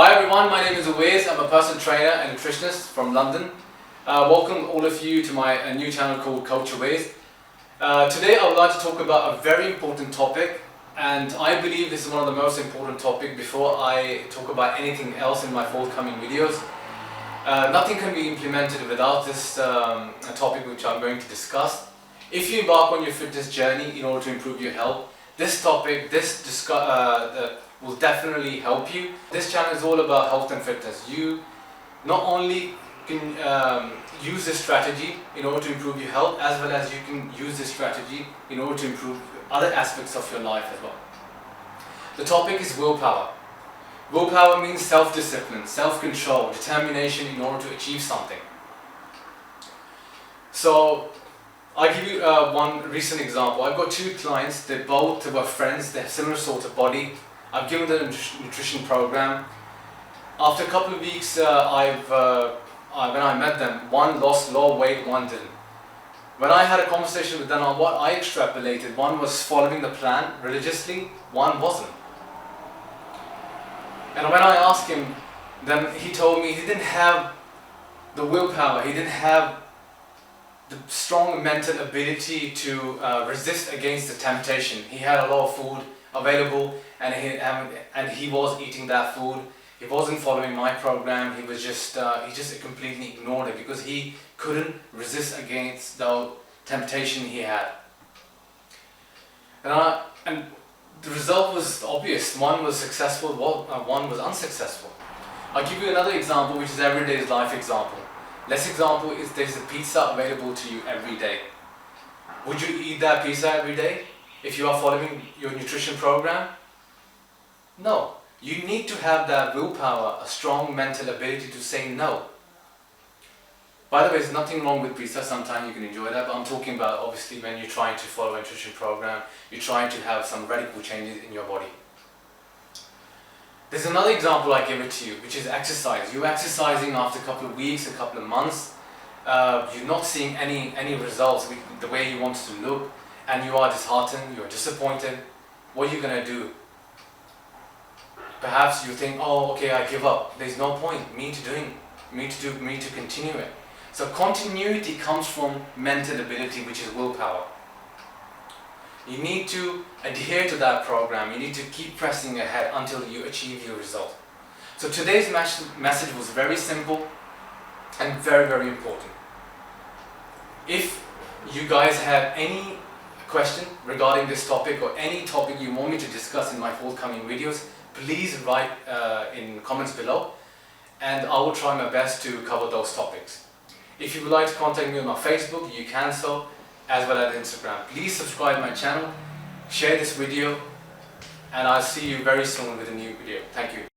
Hi everyone, my name is Awaiz. I'm a personal trainer and nutritionist from London. Welcome all of you to my new channel called Coach Awaiz. Today I would like to talk about a very important topic, and I believe this is one of the most important topics before I talk about anything else in my forthcoming videos. Nothing can be implemented without this topic which I'm going to discuss. If you embark on your fitness journey in order to improve your health, this topic, will definitely help you. This channel is all about health and fitness. You not only can use this strategy in order to improve your health, as well as you can use this strategy in order to improve other aspects of your life as well. The topic is willpower. Willpower means self-discipline, self-control, determination in order to achieve something. So I'll give you one recent example. I've got two clients. They both were friends. They have similar sort of body. I've given them a nutrition program. After a couple of weeks, when I met them, one lost a lot of weight, one didn't. When I had a conversation with them on what I extrapolated, one was following the plan religiously, one wasn't. And when I asked him, then he told me he didn't have the willpower, he didn't have the strong mental ability to resist against the temptation. He had a lot of food available, and he was eating that food. He wasn't following my program. He just completely ignored it because he couldn't resist against the temptation he had. And the result was obvious. One was successful, one was unsuccessful. I'll give you another example, which is everyday life example. This example is there's a pizza available to you every day. Would you eat that pizza every day if you are following your nutrition program? No. You need to have that willpower, a strong mental ability to say no. By the way, there's nothing wrong with pizza. Sometimes you can enjoy that, but I'm talking about obviously when you're trying to follow a nutrition program, you're trying to have some radical changes in your body. There's another example I give it to you, which is exercise. You're exercising after a couple of weeks, a couple of months. You're not seeing any results with the way you want to look, and you are disheartened, you're disappointed. What are you going to do? Perhaps you think, oh, okay, I give up. There's no point me to continue it. So continuity comes from mental ability, which is willpower. You need to adhere to that program. You need to keep pressing ahead until you achieve your result. So today's message was very simple and very, very important. If you guys have any question regarding this topic or any topic you want me to discuss in my forthcoming videos, please write in comments below, and I will try my best to cover those topics. If you would like to contact me on my Facebook, you can so, as well as Instagram. Please subscribe to my channel, share this video, and I'll see you very soon with a new video. Thank you.